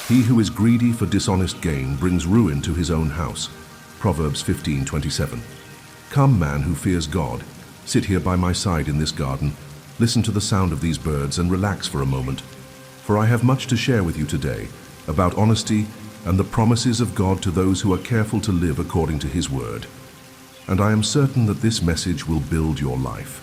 He who is greedy for dishonest gain brings ruin to his own house. Proverbs 15:27. Come, man who fears God, sit here by my side in this garden, listen to the sound of these birds and relax for a moment. For I have much to share with you today about honesty and the promises of God to those who are careful to live according to His word. And I am certain that this message will build your life.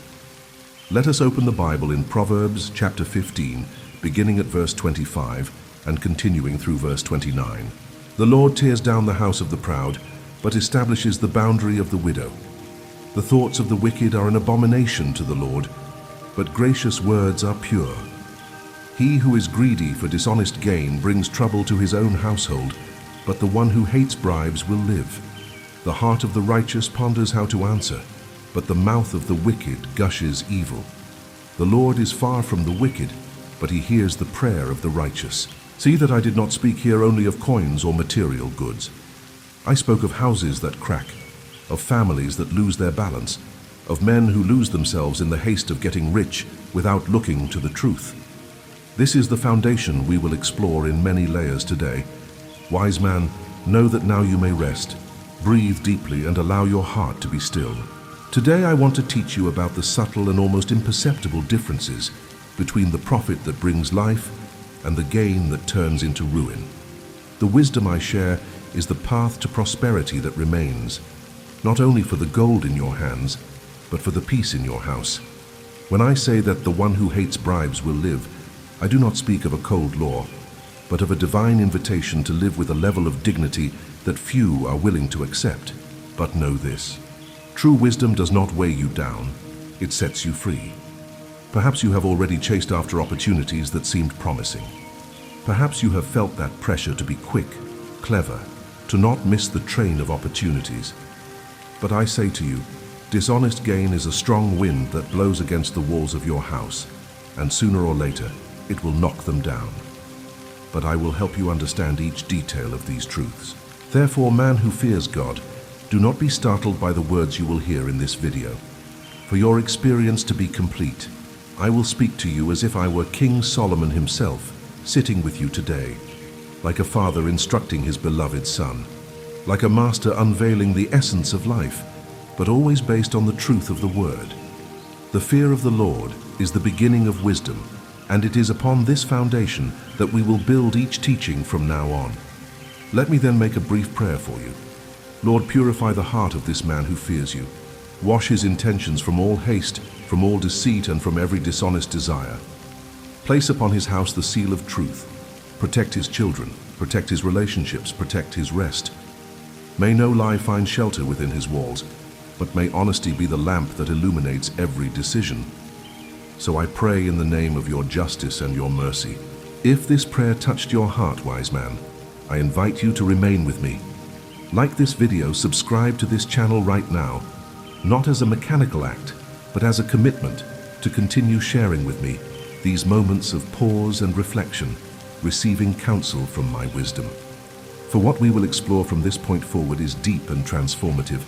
Let us open the Bible in Proverbs chapter 15, beginning at verse 25 and continuing through verse 29. The Lord tears down the house of the proud, but establishes the boundary of the widow. The thoughts of the wicked are an abomination to the Lord, but gracious words are pure. He who is greedy for dishonest gain brings trouble to his own household, but the one who hates bribes will live. The heart of the righteous ponders how to answer, but the mouth of the wicked gushes evil. The Lord is far from the wicked, but He hears the prayer of the righteous. See that I did not speak here only of coins or material goods. I spoke of houses that crack, of families that lose their balance, of men who lose themselves in the haste of getting rich without looking to the truth. This is the foundation we will explore in many layers today. Wise man, know that now you may rest. Breathe deeply and allow your heart to be still. Today I want to teach you about the subtle and almost imperceptible differences between the profit that brings life and the gain that turns into ruin. The wisdom I share is the path to prosperity that remains, not only for the gold in your hands, but for the peace in your house. When I say that the one who hates bribes will live, I do not speak of a cold law, but of a divine invitation to live with a level of dignity that few are willing to accept. But know this: true wisdom does not weigh you down, it sets you free. Perhaps you have already chased after opportunities that seemed promising. Perhaps you have felt that pressure to be quick, clever, to not miss the train of opportunities. But I say to you, dishonest gain is a strong wind that blows against the walls of your house, and sooner or later, it will knock them down. But I will help you understand each detail of these truths. Therefore, man who fears God, do not be startled by the words you will hear in this video. For your experience to be complete, I will speak to you as if I were King Solomon himself, sitting with you today, like a father instructing his beloved son, like a master unveiling the essence of life, but always based on the truth of the word. The fear of the Lord is the beginning of wisdom, and it is upon this foundation that we will build each teaching from now on. Let me then make a brief prayer for you. Lord, purify the heart of this man who fears you. Wash his intentions from all haste, from all deceit, and from every dishonest desire. Place upon his house the seal of truth. Protect his children, protect his relationships, protect his rest. May no lie find shelter within his walls, but may honesty be the lamp that illuminates every decision. So I pray in the name of your justice and your mercy. If this prayer touched your heart, wise man, I invite you to remain with me. Like this video, subscribe to this channel right now, not as a mechanical act, but as a commitment to continue sharing with me these moments of pause and reflection, receiving counsel from my wisdom. For what we will explore from this point forward is deep and transformative.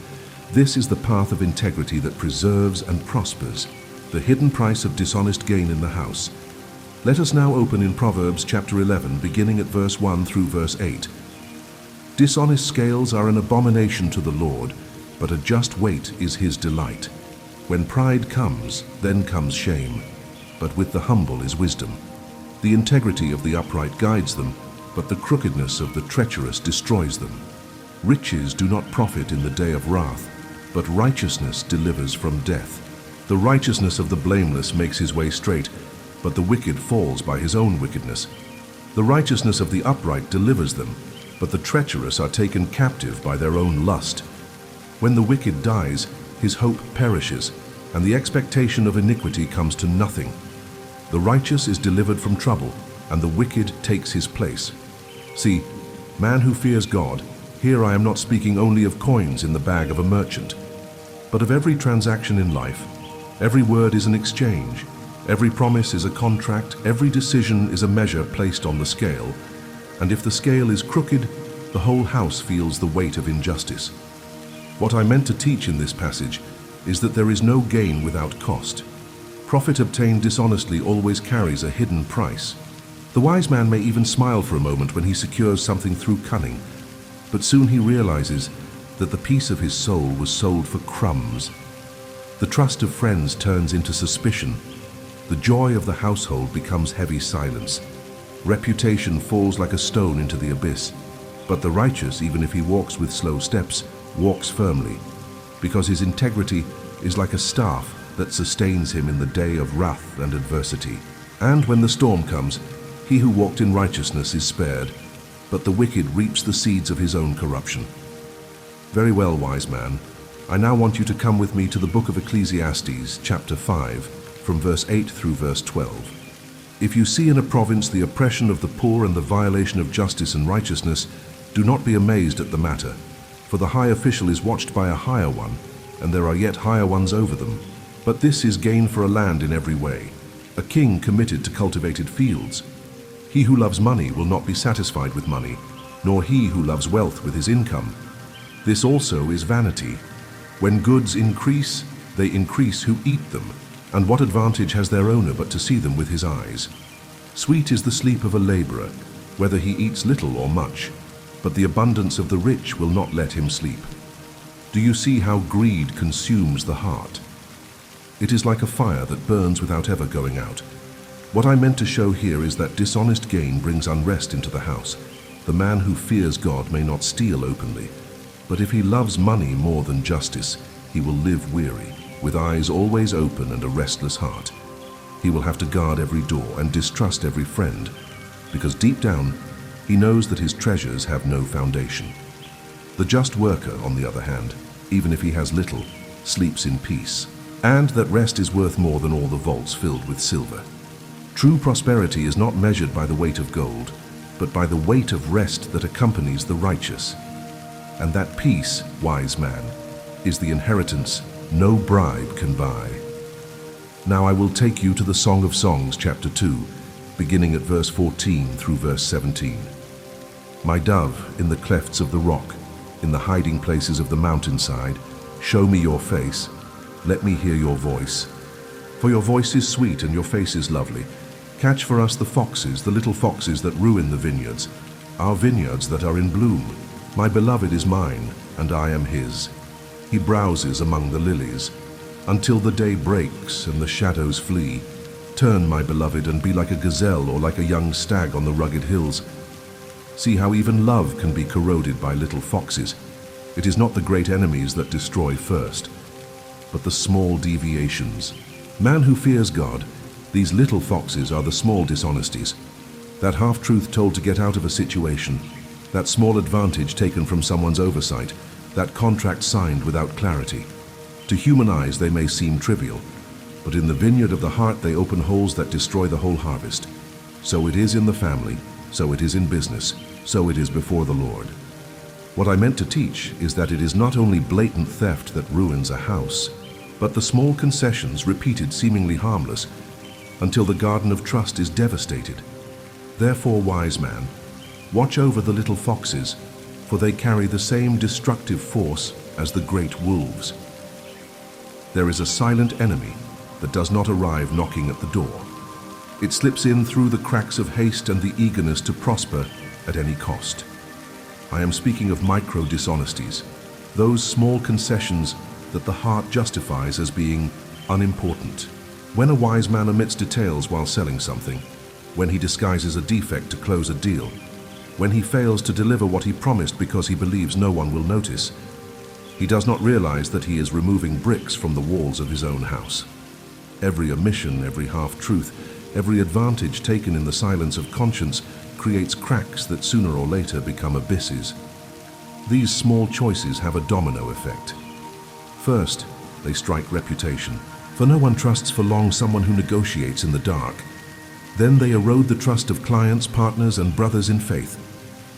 This is the path of integrity that preserves and prospers, the hidden price of dishonest gain in the house. Let us now open in Proverbs chapter 11, beginning at verse 1 through verse 8. Dishonest scales are an abomination to the Lord, but a just weight is His delight. When pride comes, then comes shame, but with the humble is wisdom. The integrity of the upright guides them, but the crookedness of the treacherous destroys them. Riches do not profit in the day of wrath, but righteousness delivers from death. The righteousness of the blameless makes his way straight, but the wicked falls by his own wickedness. The righteousness of the upright delivers them, but the treacherous are taken captive by their own lust. When the wicked dies, his hope perishes, and the expectation of iniquity comes to nothing. The righteous is delivered from trouble, and the wicked takes his place. See, man who fears God, here I am not speaking only of coins in the bag of a merchant, but of every transaction in life. Every word is an exchange, every promise is a contract, every decision is a measure placed on the scale, and if the scale is crooked, the whole house feels the weight of injustice. What I meant to teach in this passage is that there is no gain without cost. Profit obtained dishonestly always carries a hidden price. The wise man may even smile for a moment when he secures something through cunning, but soon he realizes that the peace of his soul was sold for crumbs. The trust of friends turns into suspicion. The joy of the household becomes heavy silence. Reputation falls like a stone into the abyss. But the righteous, even if he walks with slow steps, walks firmly, because his integrity is like a staff that sustains him in the day of wrath and adversity. And when the storm comes, he who walked in righteousness is spared, but the wicked reaps the seeds of his own corruption. Very well, wise man. I now want you to come with me to the book of Ecclesiastes, chapter 5, from verse 8 through verse 12. If you see in a province the oppression of the poor and the violation of justice and righteousness, do not be amazed at the matter, for the high official is watched by a higher one, and there are yet higher ones over them. But this is gain for a land in every way, a king committed to cultivated fields. He who loves money will not be satisfied with money, nor he who loves wealth with his income. This also is vanity. When goods increase, they increase who eat them, and what advantage has their owner but to see them with his eyes? Sweet is the sleep of a laborer, whether he eats little or much, but the abundance of the rich will not let him sleep. Do you see how greed consumes the heart? It is like a fire that burns without ever going out. What I meant to show here is that dishonest gain brings unrest into the house. The man who fears God may not steal openly, but if he loves money more than justice, he will live weary, with eyes always open and a restless heart. He will have to guard every door and distrust every friend, because deep down, he knows that his treasures have no foundation. The just worker, on the other hand, even if he has little, sleeps in peace, and that rest is worth more than all the vaults filled with silver. True prosperity is not measured by the weight of gold, but by the weight of rest that accompanies the righteous. And that peace, wise man, is the inheritance no bribe can buy. Now I will take you to the Song of Songs, chapter 2, beginning at verse 14 through verse 17. My dove, in the clefts of the rock, in the hiding places of the mountainside, show me your face. Let me hear your voice. For your voice is sweet and your face is lovely. Catch for us the foxes, the little foxes that ruin the vineyards, our vineyards that are in bloom. My beloved is mine, and I am his. He browses among the lilies, until the day breaks and the shadows flee. Turn, my beloved, and be like a gazelle or like a young stag on the rugged hills. See how even love can be corroded by little foxes. It is not the great enemies that destroy first, but the small deviations. Man who fears God, these little foxes are the small dishonesties. That half-truth told to get out of a situation, that small advantage taken from someone's oversight, that contract signed without clarity. To human eyes they may seem trivial, but in the vineyard of the heart they open holes that destroy the whole harvest. So it is in the family, so it is in business, so it is before the Lord. What I meant to teach is that it is not only blatant theft that ruins a house, but the small concessions repeated seemingly harmless until the garden of trust is devastated. Therefore, wise man, watch over the little foxes, for they carry the same destructive force as the great wolves. There is a silent enemy that does not arrive knocking at the door. It slips in through the cracks of haste and the eagerness to prosper at any cost. I am speaking of micro-dishonesties, those small concessions that the heart justifies as being unimportant. When a wise man omits details while selling something, when he disguises a defect to close a deal, when he fails to deliver what he promised because he believes no one will notice, he does not realize that he is removing bricks from the walls of his own house. Every omission, every half-truth, every advantage taken in the silence of conscience creates cracks that sooner or later become abysses. These small choices have a domino effect. First, they strike reputation, for no one trusts for long someone who negotiates in the dark. Then they erode the trust of clients, partners, and brothers in faith.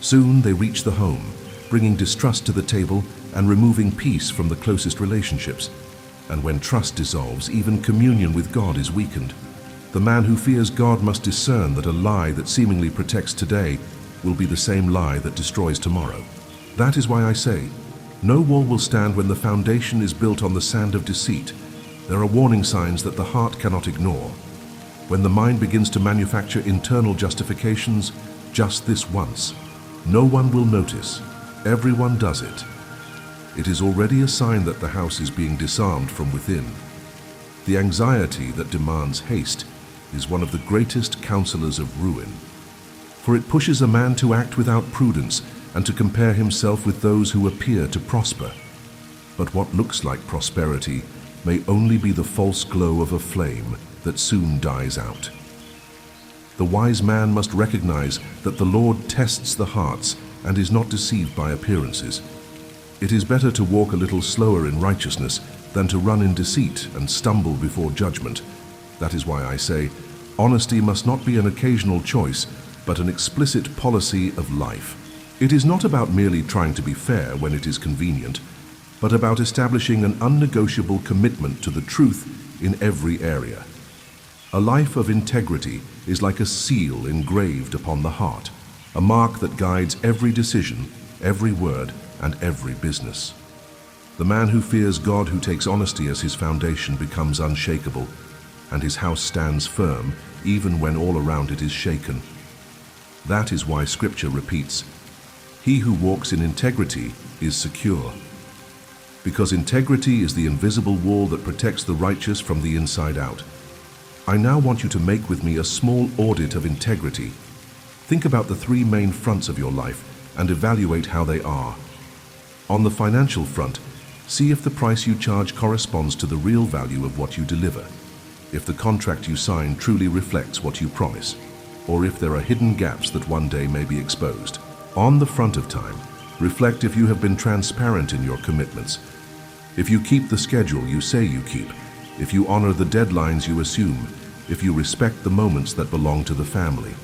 Soon they reach the home, bringing distrust to the table and removing peace from the closest relationships. And when trust dissolves, even communion with God is weakened. The man who fears God must discern that a lie that seemingly protects today will be the same lie that destroys tomorrow. That is why I say, no wall will stand when the foundation is built on the sand of deceit. There are warning signs that the heart cannot ignore. When the mind begins to manufacture internal justifications, just this once, no one will notice. Everyone does it. It is already a sign that the house is being disarmed from within. The anxiety that demands haste is one of the greatest counselors of ruin, for it pushes a man to act without prudence and to compare himself with those who appear to prosper. But what looks like prosperity may only be the false glow of a flame that soon dies out. The wise man must recognize that the Lord tests the hearts and is not deceived by appearances. It is better to walk a little slower in righteousness than to run in deceit and stumble before judgment. That is why I say, honesty must not be an occasional choice, but an explicit policy of life. It is not about merely trying to be fair when it is convenient, but about establishing an unnegotiable commitment to the truth in every area. A life of integrity is like a seal engraved upon the heart, a mark that guides every decision, every word, and every business. The man who fears God, who takes honesty as his foundation, becomes unshakable, and his house stands firm even when all around it is shaken. That is why Scripture repeats, "He who walks in integrity is secure." Because integrity is the invisible wall that protects the righteous from the inside out. I now want you to make with me a small audit of integrity. Think about the three main fronts of your life and evaluate how they are. On the financial front, see if the price you charge corresponds to the real value of what you deliver, if the contract you sign truly reflects what you promise, or if there are hidden gaps that one day may be exposed. On the front of time, reflect if you have been transparent in your commitments, if you keep the schedule you say you keep, if you honor the deadlines you assume, if you respect the moments that belong to the family.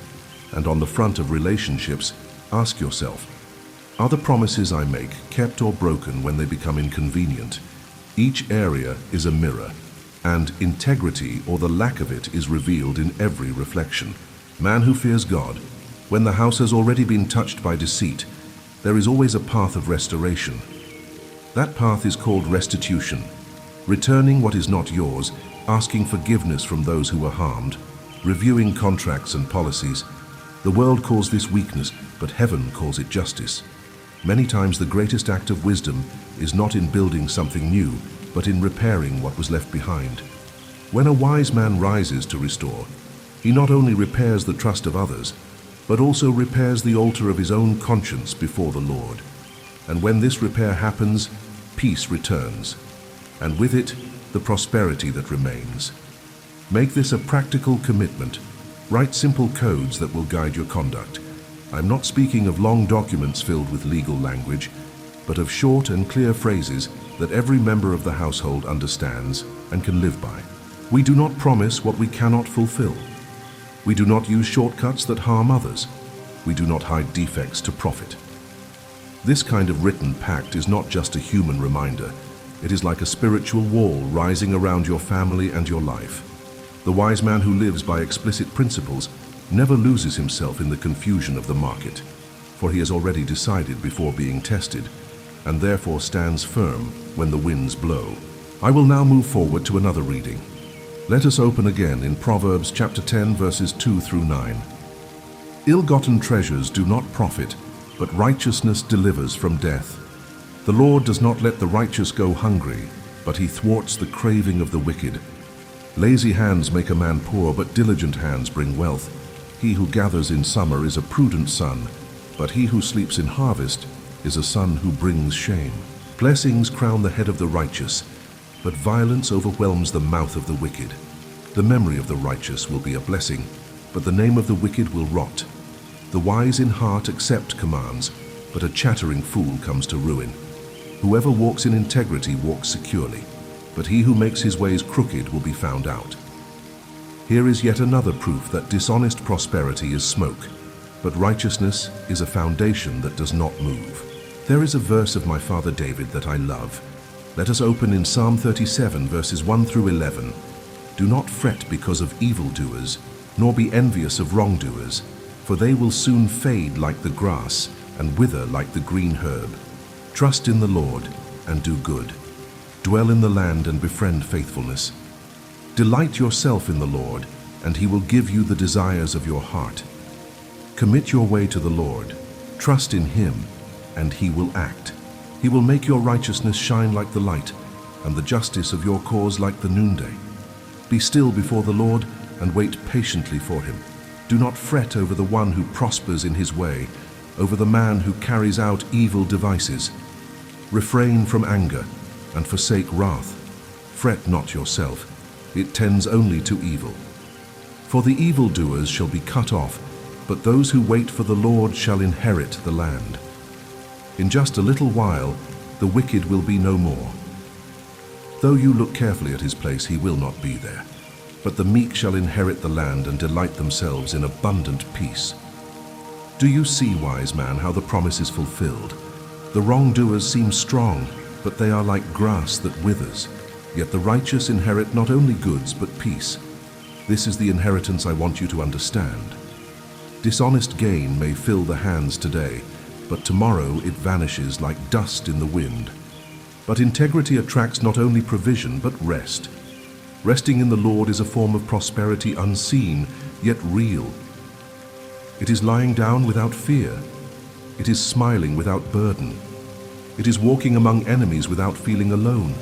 And on the front of relationships, ask yourself, are the promises I make kept or broken when they become inconvenient? Each area is a mirror, and integrity or the lack of it is revealed in every reflection. Man who fears God, when the house has already been touched by deceit, there is always a path of restoration. That path is called restitution, returning what is not yours, asking forgiveness from those who were harmed, reviewing contracts and policies. The world calls this weakness, but heaven calls it justice. Many times the greatest act of wisdom is not in building something new, but in repairing what was left behind. When a wise man rises to restore, he not only repairs the trust of others, but also repairs the altar of his own conscience before the Lord. And when this repair happens, peace returns, and with it, the prosperity that remains. Make this a practical commitment. Write simple codes that will guide your conduct. I'm not speaking of long documents filled with legal language, but of short and clear phrases that every member of the household understands and can live by. We do not promise what we cannot fulfill. We do not use shortcuts that harm others. We do not hide defects to profit. This kind of written pact is not just a human reminder. It is like a spiritual wall rising around your family and your life. The wise man who lives by explicit principles never loses himself in the confusion of the market, for he has already decided before being tested, and therefore stands firm when the winds blow. I will now move forward to another reading. Let us open again in Proverbs chapter 10, verses 2 through 9. Ill-gotten treasures do not profit, but righteousness delivers from death. The Lord does not let the righteous go hungry, but he thwarts the craving of the wicked. Lazy hands make a man poor, but diligent hands bring wealth. He who gathers in summer is a prudent son, but he who sleeps in harvest is a son who brings shame. Blessings crown the head of the righteous, but violence overwhelms the mouth of the wicked. The memory of the righteous will be a blessing, but the name of the wicked will rot. The wise in heart accept commands, but a chattering fool comes to ruin. Whoever walks in integrity walks securely, but he who makes his ways crooked will be found out. Here is yet another proof that dishonest prosperity is smoke, but righteousness is a foundation that does not move. There is a verse of my father David that I love. Let us open in Psalm 37, verses 1 through 11. Do not fret because of evildoers, nor be envious of wrongdoers, for they will soon fade like the grass and wither like the green herb. Trust in the Lord and do good. Dwell in the land and befriend faithfulness. Delight yourself in the Lord, and he will give you the desires of your heart. Commit your way to the Lord, trust in him, and he will act. He will make your righteousness shine like the light, and the justice of your cause like the noonday. Be still before the Lord, and wait patiently for him. Do not fret over the one who prospers in his way, over the man who carries out evil devices. Refrain from anger, and forsake wrath. Fret not yourself, it tends only to evil. For the evildoers shall be cut off, but those who wait for the Lord shall inherit the land. In just a little while, the wicked will be no more. Though you look carefully at his place, he will not be there. But the meek shall inherit the land and delight themselves in abundant peace. Do you see, wise man, how the promise is fulfilled? The wrongdoers seem strong, but they are like grass that withers. Yet the righteous inherit not only goods, but peace. This is the inheritance I want you to understand. Dishonest gain may fill the hands today, but tomorrow it vanishes like dust in the wind. But integrity attracts not only provision, but rest. Resting in the Lord is a form of prosperity unseen, yet real. It is lying down without fear. It is smiling without burden. It is walking among enemies without feeling alone.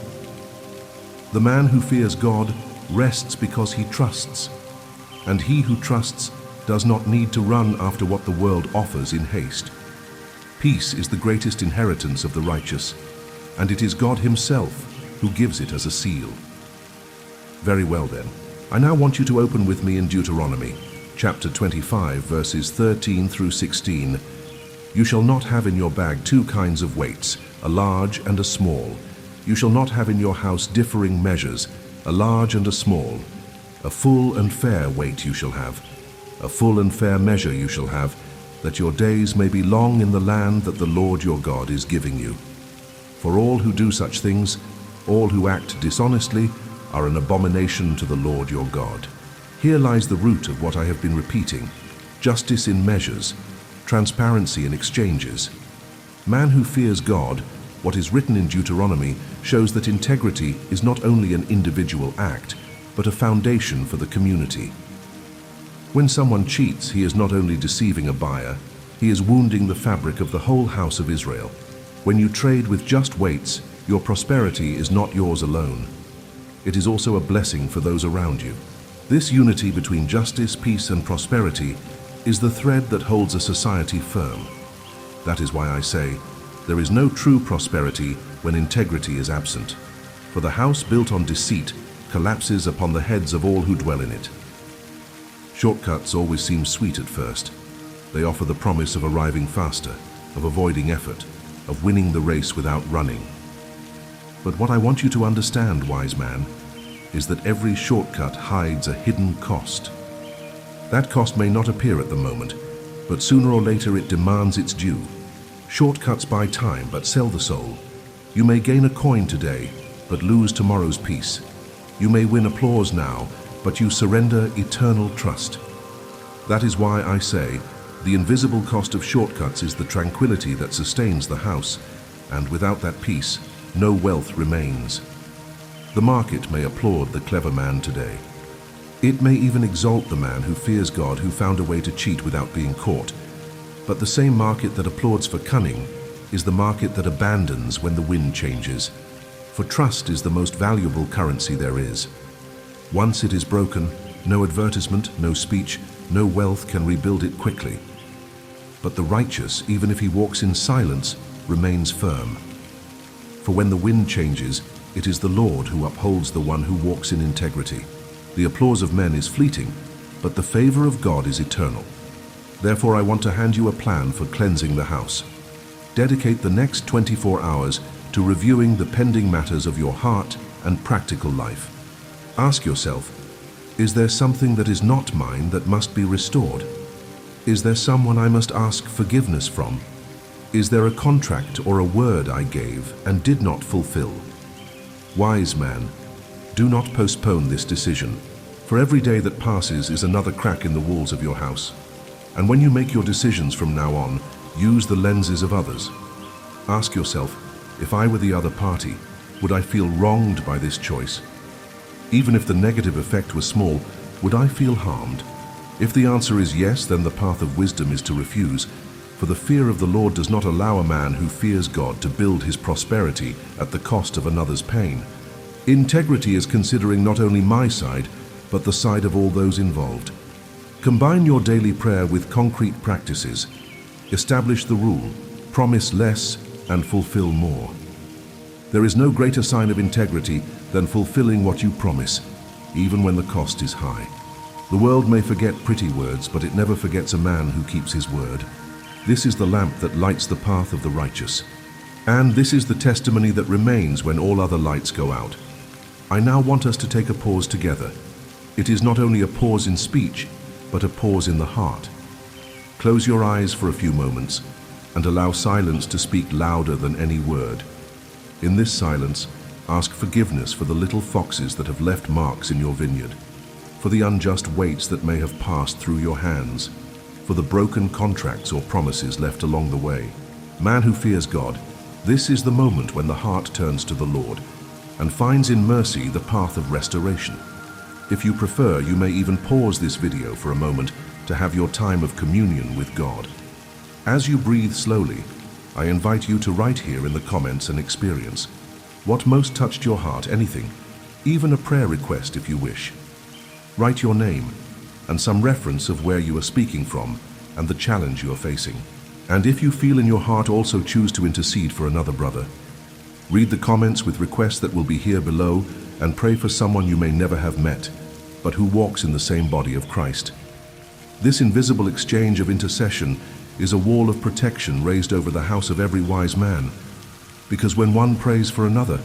The man who fears God rests because he trusts, and he who trusts does not need to run after what the world offers in haste. Peace is the greatest inheritance of the righteous, and it is God himself who gives it as a seal. Very well then, I now want you to open with me in Deuteronomy, chapter 25, verses 13 through 16. You shall not have in your bag two kinds of weights, a large and a small. You shall not have in your house differing measures, a large and a small. A full and fair weight you shall have. A full and fair measure you shall have, that your days may be long in the land that the Lord your God is giving you. For all who do such things, all who act dishonestly, are an abomination to the Lord your God. Here lies the root of what I have been repeating: justice in measures, transparency in exchanges. Man who fears God, what is written in Deuteronomy, shows that integrity is not only an individual act, but a foundation for the community. When someone cheats, he is not only deceiving a buyer, he is wounding the fabric of the whole house of Israel. When you trade with just weights, your prosperity is not yours alone. It is also a blessing for those around you. This unity between justice, peace, and prosperity is the thread that holds a society firm. That is why I say, there is no true prosperity when integrity is absent. For the house built on deceit collapses upon the heads of all who dwell in it. Shortcuts always seem sweet at first. They offer the promise of arriving faster, of avoiding effort, of winning the race without running. But what I want you to understand, wise man, is that every shortcut hides a hidden cost. That cost may not appear at the moment, but sooner or later it demands its due. Shortcuts buy time but sell the soul. You may gain a coin today, but lose tomorrow's peace. You may win applause now, but you surrender eternal trust. That is why I say, the invisible cost of shortcuts is the tranquility that sustains the house, and without that peace, no wealth remains. The market may applaud the clever man today. It may even exalt the man who fears God, who found a way to cheat without being caught. But the same market that applauds for cunning is the market that abandons when the wind changes. For trust is the most valuable currency there is. Once it is broken, no advertisement, no speech, no wealth can rebuild it quickly. But the righteous, even if he walks in silence, remains firm. For when the wind changes, it is the Lord who upholds the one who walks in integrity. The applause of men is fleeting, but the favor of God is eternal. Therefore, I want to hand you a plan for cleansing the house. Dedicate the next 24 hours to reviewing the pending matters of your heart and practical life. Ask yourself, is there something that is not mine that must be restored? Is there someone I must ask forgiveness from? Is there a contract or a word I gave and did not fulfill? Wise man, do not postpone this decision, for every day that passes is another crack in the walls of your house. And when you make your decisions from now on, use the lenses of others. Ask yourself, if I were the other party, would I feel wronged by this choice? Even if the negative effect was small, would I feel harmed? If the answer is yes, then the path of wisdom is to refuse, for the fear of the Lord does not allow a man who fears God to build his prosperity at the cost of another's pain. Integrity is considering not only my side, but the side of all those involved. Combine your daily prayer with concrete practices. Establish the rule, promise less and fulfill more. There is no greater sign of integrity than fulfilling what you promise, even when the cost is high. The world may forget pretty words, but it never forgets a man who keeps his word. This is the lamp that lights the path of the righteous. And this is the testimony that remains when all other lights go out. I now want us to take a pause together. It is not only a pause in speech, but a pause in the heart. Close your eyes for a few moments and allow silence to speak louder than any word. In this silence, ask forgiveness for the little foxes that have left marks in your vineyard, for the unjust weights that may have passed through your hands, for the broken contracts or promises left along the way. Man who fears God, this is the moment when the heart turns to the Lord and finds in mercy the path of restoration. If you prefer, you may even pause this video for a moment to have your time of communion with God. As you breathe slowly, I invite you to write here in the comments an experience. What most touched your heart, anything, even a prayer request if you wish. Write your name and some reference of where you are speaking from and the challenge you are facing. And if you feel in your heart, also choose to intercede for another brother. Read the comments with requests that will be here below and pray for someone you may never have met, but who walks in the same body of Christ. This invisible exchange of intercession is a wall of protection raised over the house of every wise man, because when one prays for another,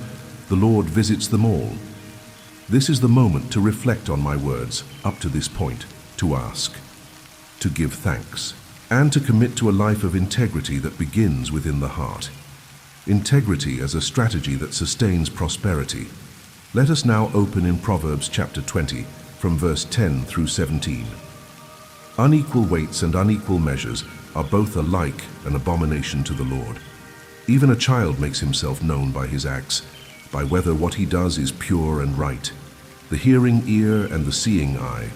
the Lord visits them all. This is the moment to reflect on my words up to this point, to ask, to give thanks, and to commit to a life of integrity that begins within the heart. Integrity as a strategy that sustains prosperity. Let us now open in Proverbs chapter 20, from verse 10 through 17. Unequal weights and unequal measures are both alike an abomination to the Lord. Even a child makes himself known by his acts, by whether what he does is pure and right. The hearing ear and the seeing eye,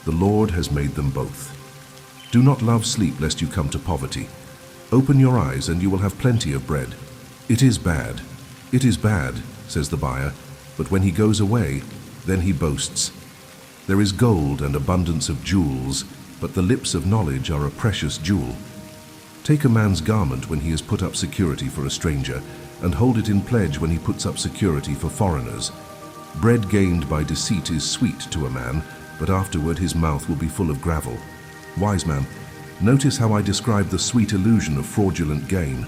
the Lord has made them both. Do not love sleep lest you come to poverty. Open your eyes and you will have plenty of bread. It is bad, says the buyer, but when he goes away, then he boasts. There is gold and abundance of jewels, but the lips of knowledge are a precious jewel. Take a man's garment when he has put up security for a stranger, and hold it in pledge when he puts up security for foreigners. Bread gained by deceit is sweet to a man, but afterward his mouth will be full of gravel. Wise man, notice how I describe the sweet illusion of fraudulent gain.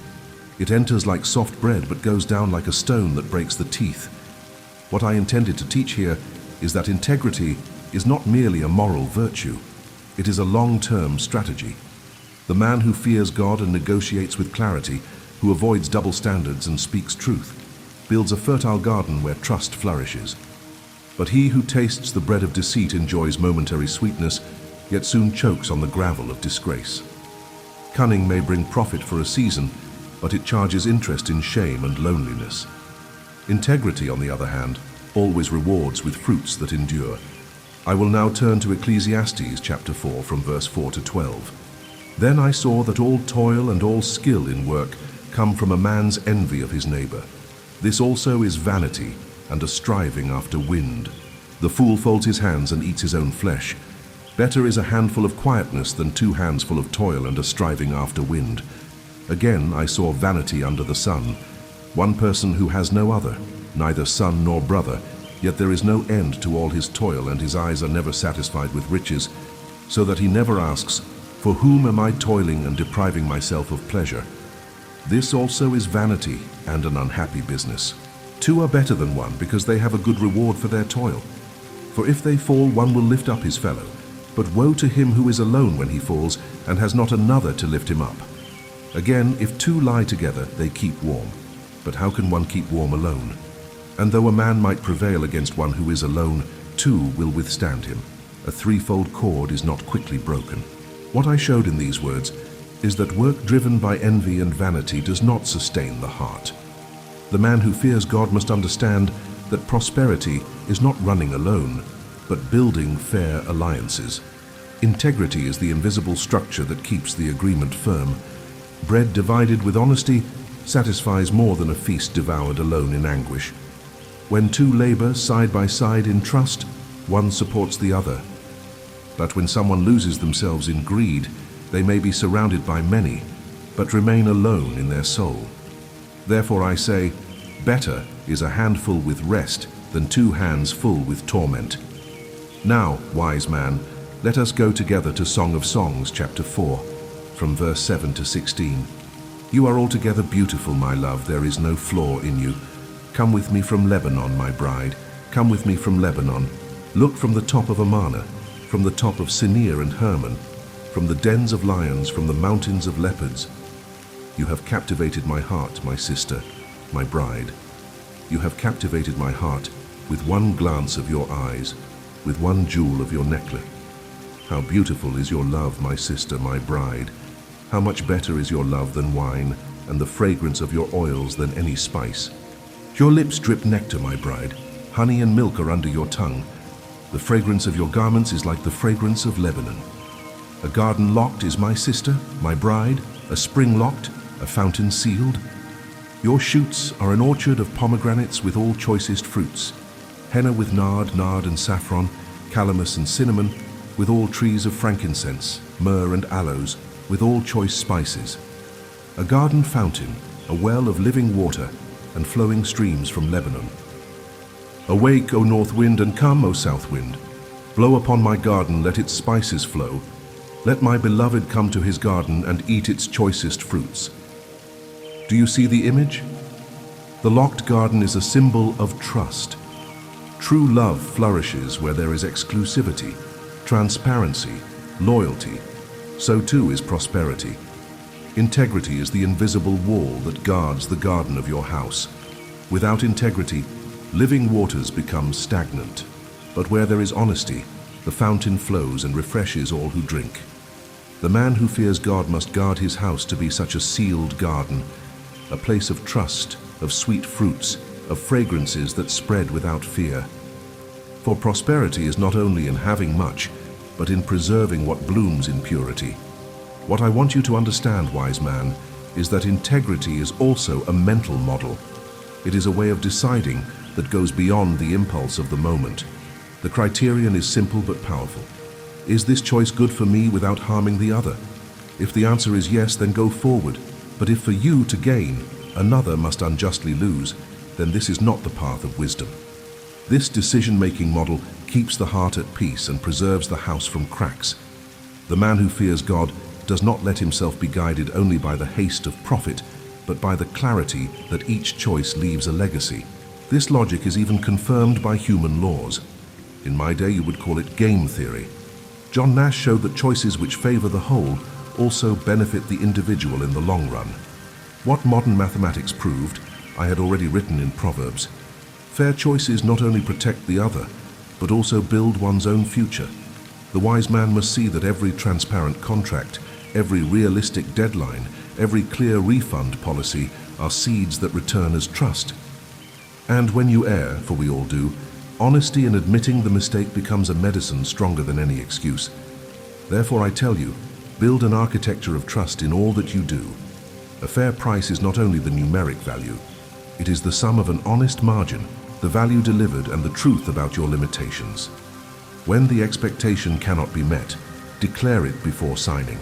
It enters like soft bread, but goes down like a stone that breaks the teeth. What I intended to teach here is that integrity is not merely a moral virtue. It is a long-term strategy. The man who fears God and negotiates with clarity, who avoids double standards and speaks truth, builds a fertile garden where trust flourishes. But he who tastes the bread of deceit enjoys momentary sweetness, yet soon chokes on the gravel of disgrace. Cunning may bring profit for a season, but it charges interest in shame and loneliness. Integrity, on the other hand, always rewards with fruits that endure. I will now turn to Ecclesiastes chapter 4 from verse 4 to 12. Then I saw that all toil and all skill in work come from a man's envy of his neighbor. This also is vanity and a striving after wind. The fool folds his hands and eats his own flesh. Better is a handful of quietness than 2 hands full of toil and a striving after wind. Again I saw vanity under the sun, one person who has no other, neither son nor brother, yet there is no end to all his toil, and his eyes are never satisfied with riches, so that he never asks, "For whom am I toiling and depriving myself of pleasure?" This also is vanity and an unhappy business. 2 are better than 1, because they have a good reward for their toil. For if they fall, one will lift up his fellow. But woe to him who is alone when he falls, and has not another to lift him up. Again, if 2 lie together, they keep warm. But how can one keep warm alone? And though a man might prevail against one who is alone, 2 will withstand him. A threefold cord is not quickly broken. What I showed in these words is that work driven by envy and vanity does not sustain the heart. The man who fears God must understand that prosperity is not running alone, but building fair alliances. Integrity is the invisible structure that keeps the agreement firm. Bread divided with honesty satisfies more than a feast devoured alone in anguish. When two labor side by side in trust, one supports the other. But when someone loses themselves in greed, they may be surrounded by many, but remain alone in their soul. Therefore I say, better is a handful with rest than 2 hands full with torment. Now, wise man, let us go together to Song of Songs, chapter 4, from verse 7 to 16. You are altogether beautiful, my love, there is no flaw in you. Come with me from Lebanon, my bride, come with me from Lebanon. Look from the top of Amana, from the top of Sinir and Hermon, from the dens of lions, from the mountains of leopards. You have captivated my heart, my sister, my bride. You have captivated my heart with one glance of your eyes, with one jewel of your necklet. How beautiful is your love, my sister, my bride. How much better is your love than wine, and the fragrance of your oils than any spice. Your lips drip nectar, my bride. Honey and milk are under your tongue. The fragrance of your garments is like the fragrance of Lebanon. A garden locked is my sister, my bride, a spring locked, a fountain sealed. Your shoots are an orchard of pomegranates with all choicest fruits, henna with nard and saffron, calamus and cinnamon, with all trees of frankincense, myrrh and aloes, with all choice spices. A garden fountain, a well of living water, and flowing streams from Lebanon. Awake, O north wind, and come, O south wind. Blow upon my garden, let its spices flow. Let my beloved come to his garden and eat its choicest fruits. Do you see the image? The locked garden is a symbol of trust. True love flourishes where there is exclusivity, transparency, loyalty. So too is prosperity. Integrity is the invisible wall that guards the garden of your house. Without integrity, living waters become stagnant. But where there is honesty, the fountain flows and refreshes all who drink. The man who fears God must guard his house to be such a sealed garden, a place of trust, of sweet fruits, of fragrances that spread without fear. For prosperity is not only in having much, but in preserving what blooms in purity. What I want you to understand, wise man, is that integrity is also a mental model. It is a way of deciding that goes beyond the impulse of the moment. The criterion is simple but powerful. Is this choice good for me without harming the other? If the answer is yes, then go forward. But if for you to gain, another must unjustly lose, then this is not the path of wisdom. This decision-making model keeps the heart at peace and preserves the house from cracks. The man who fears God does not let himself be guided only by the haste of profit, but by the clarity that each choice leaves a legacy. This logic is even confirmed by human laws. In my day, you would call it game theory. John Nash showed that choices which favor the whole also benefit the individual in the long run. What modern mathematics proved, I had already written in Proverbs. Fair choices not only protect the other, but also build one's own future. The wise man must see that every transparent contract, every realistic deadline, every clear refund policy are seeds that return as trust. And when you err, for we all do, honesty in admitting the mistake becomes a medicine stronger than any excuse. Therefore I tell you, build an architecture of trust in all that you do. A fair price is not only the numeric value, it is the sum of an honest margin, the value delivered, and the truth about your limitations. When the expectation cannot be met, declare it before signing,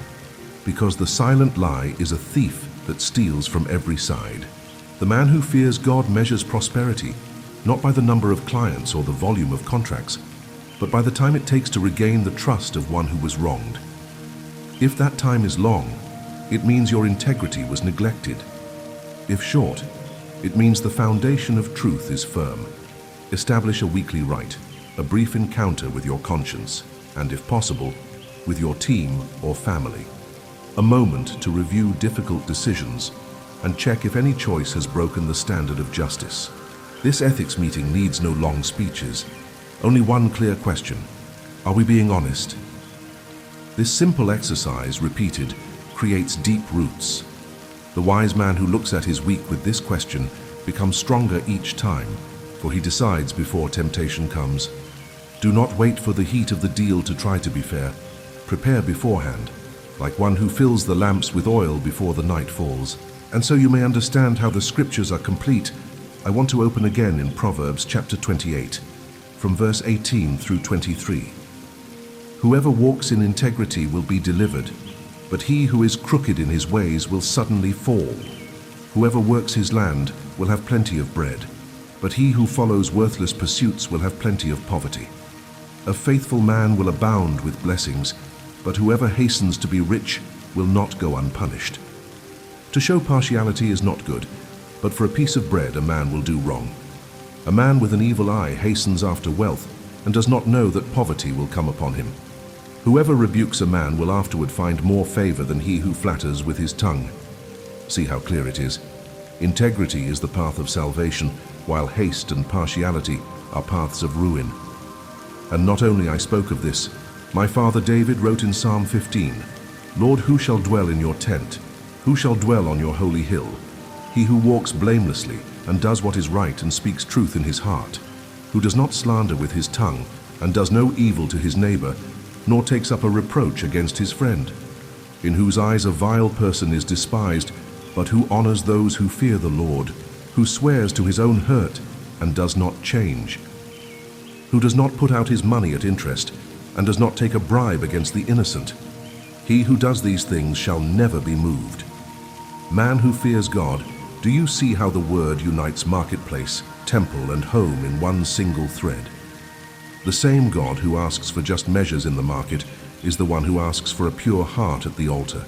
because the silent lie is a thief that steals from every side. The man who fears God measures prosperity, not by the number of clients or the volume of contracts, but by the time it takes to regain the trust of one who was wronged. If that time is long, it means your integrity was neglected. If short, it means the foundation of truth is firm. Establish a weekly rite, a brief encounter with your conscience, and if possible, with your team or family. A moment to review difficult decisions and check if any choice has broken the standard of justice. This ethics meeting needs no long speeches, only one clear question. Are we being honest? This simple exercise, repeated, creates deep roots. The wise man who looks at his week with this question becomes stronger each time, for he decides before temptation comes. Do not wait for the heat of the deal to try to be fair. Prepare beforehand, like one who fills the lamps with oil before the night falls. And so you may understand how the scriptures are complete, I want to open again in Proverbs chapter 28, from verse 18 through 23. Whoever walks in integrity will be delivered, but he who is crooked in his ways will suddenly fall. Whoever works his land will have plenty of bread, but he who follows worthless pursuits will have plenty of poverty. A faithful man will abound with blessings, but whoever hastens to be rich will not go unpunished. To show partiality is not good, but for a piece of bread a man will do wrong. A man with an evil eye hastens after wealth and does not know that poverty will come upon him. Whoever rebukes a man will afterward find more favor than he who flatters with his tongue. See how clear it is. Integrity is the path of salvation, while haste and partiality are paths of ruin. And not only I spoke of this, my father David wrote in Psalm 15, Lord, who shall dwell in your tent? Who shall dwell on your holy hill? He who walks blamelessly and does what is right and speaks truth in his heart, who does not slander with his tongue and does no evil to his neighbor, nor takes up a reproach against his friend, in whose eyes a vile person is despised, but who honors those who fear the Lord, who swears to his own hurt and does not change, who does not put out his money at interest and does not take a bribe against the innocent. He who does these things shall never be moved. Man who fears God, do you see how the word unites marketplace, temple, and home in one single thread? The same God who asks for just measures in the market is the one who asks for a pure heart at the altar.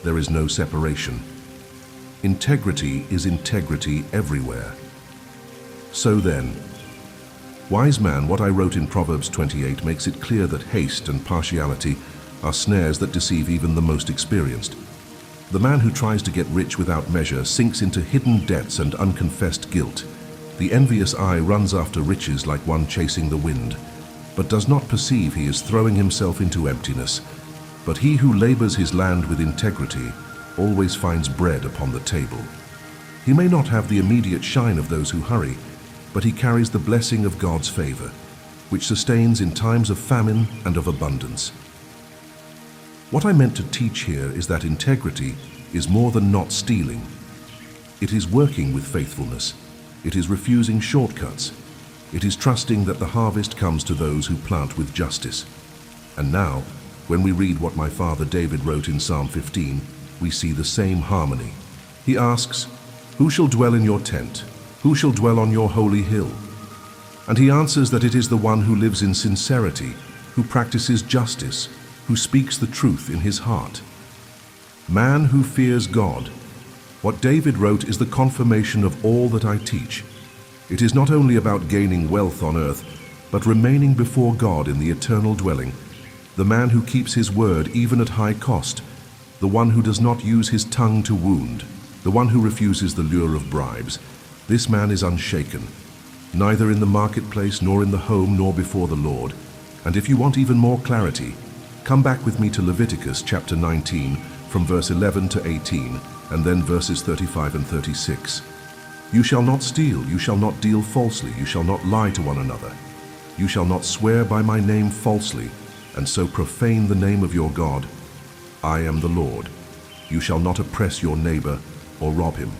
There is no separation. Integrity is integrity everywhere. So then, wise man, what I wrote in Proverbs 28 makes it clear that haste and partiality are snares that deceive even the most experienced. The man who tries to get rich without measure sinks into hidden debts and unconfessed guilt. The envious eye runs after riches like one chasing the wind, but does not perceive he is throwing himself into emptiness. But he who labors his land with integrity always finds bread upon the table. He may not have the immediate shine of those who hurry, but he carries the blessing of God's favor, which sustains in times of famine and of abundance. What I meant to teach here is that integrity is more than not stealing. It is working with faithfulness. It is refusing shortcuts. It is trusting that the harvest comes to those who plant with justice. And now, when we read what my father David wrote in Psalm 15, we see the same harmony. He asks, who shall dwell in your tent? Who shall dwell on your holy hill? And he answers that it is the one who lives in sincerity, who practices justice, who speaks the truth in his heart. Man who fears God. What David wrote is the confirmation of all that I teach. It is not only about gaining wealth on earth, but remaining before God in the eternal dwelling. The man who keeps his word even at high cost, the one who does not use his tongue to wound, the one who refuses the lure of bribes. This man is unshaken, neither in the marketplace, nor in the home, nor before the Lord. And if you want even more clarity, come back with me to Leviticus chapter 19, from verse 11 to 18, and then verses 35 and 36. You shall not steal, you shall not deal falsely, you shall not lie to one another. You shall not swear by my name falsely, and so profane the name of your God. I am the Lord. You shall not oppress your neighbor or rob him.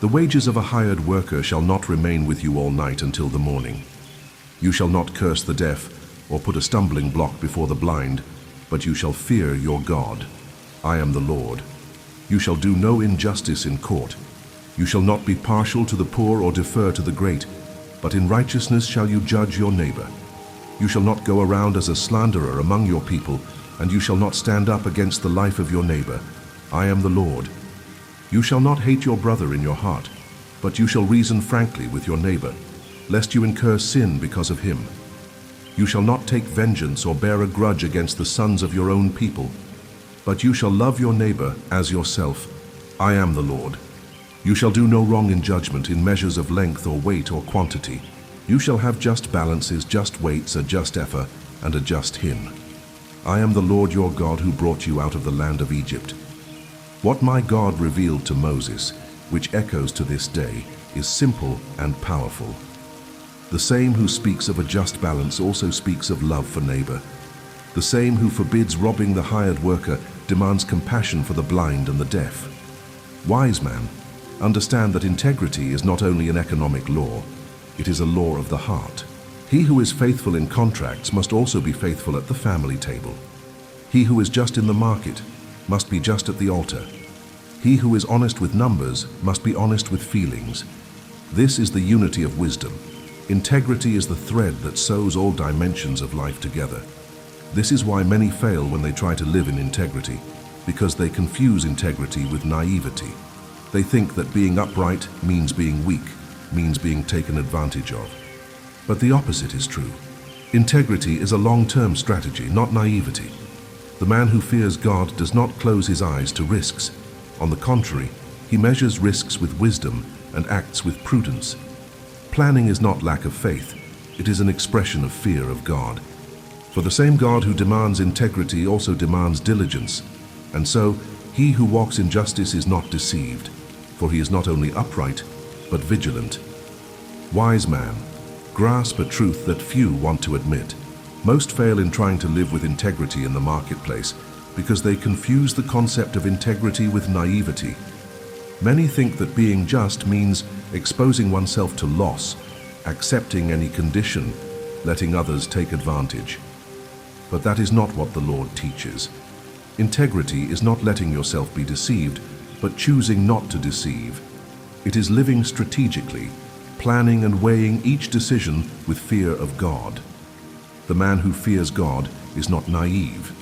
The wages of a hired worker shall not remain with you all night until the morning. You shall not curse the deaf or put a stumbling block before the blind, but you shall fear your God. I am the Lord. You shall do no injustice in court. You shall not be partial to the poor or defer to the great, but in righteousness shall you judge your neighbor. You shall not go around as a slanderer among your people, and you shall not stand up against the life of your neighbor. I am the Lord. You shall not hate your brother in your heart, but you shall reason frankly with your neighbor, lest you incur sin because of him. You shall not take vengeance or bear a grudge against the sons of your own people, but you shall love your neighbor as yourself. I am the Lord. You shall do no wrong in judgment in measures of length or weight or quantity. You shall have just balances, just weights, a just ephah, and a just hin. I am the Lord your God who brought you out of the land of Egypt. What my God revealed to Moses, which echoes to this day, is simple and powerful. The same who speaks of a just balance also speaks of love for neighbor. The same who forbids robbing the hired worker demands compassion for the blind and the deaf. Wise man, understand that integrity is not only an economic law, it is a law of the heart. He who is faithful in contracts must also be faithful at the family table. He who is just in the market must be just at the altar. He who is honest with numbers must be honest with feelings. This is the unity of wisdom. Integrity is the thread that sews all dimensions of life together. This is why many fail when they try to live in integrity, because they confuse integrity with naivety. They think that being upright means being weak, means being taken advantage of. But the opposite is true. Integrity is a long-term strategy, not naivety. The man who fears God does not close his eyes to risks. On the contrary, he measures risks with wisdom and acts with prudence. Planning is not lack of faith, it is an expression of fear of God. For the same God who demands integrity also demands diligence, and so he who walks in justice is not deceived, for he is not only upright, but vigilant. Wise man, grasp a truth that few want to admit. Most fail in trying to live with integrity in the marketplace because they confuse the concept of integrity with naivety. Many think that being just means exposing oneself to loss, accepting any condition, letting others take advantage. But that is not what the Lord teaches. Integrity is not letting yourself be deceived, but choosing not to deceive. It is living strategically, planning and weighing each decision with fear of God. The man who fears God is not naive.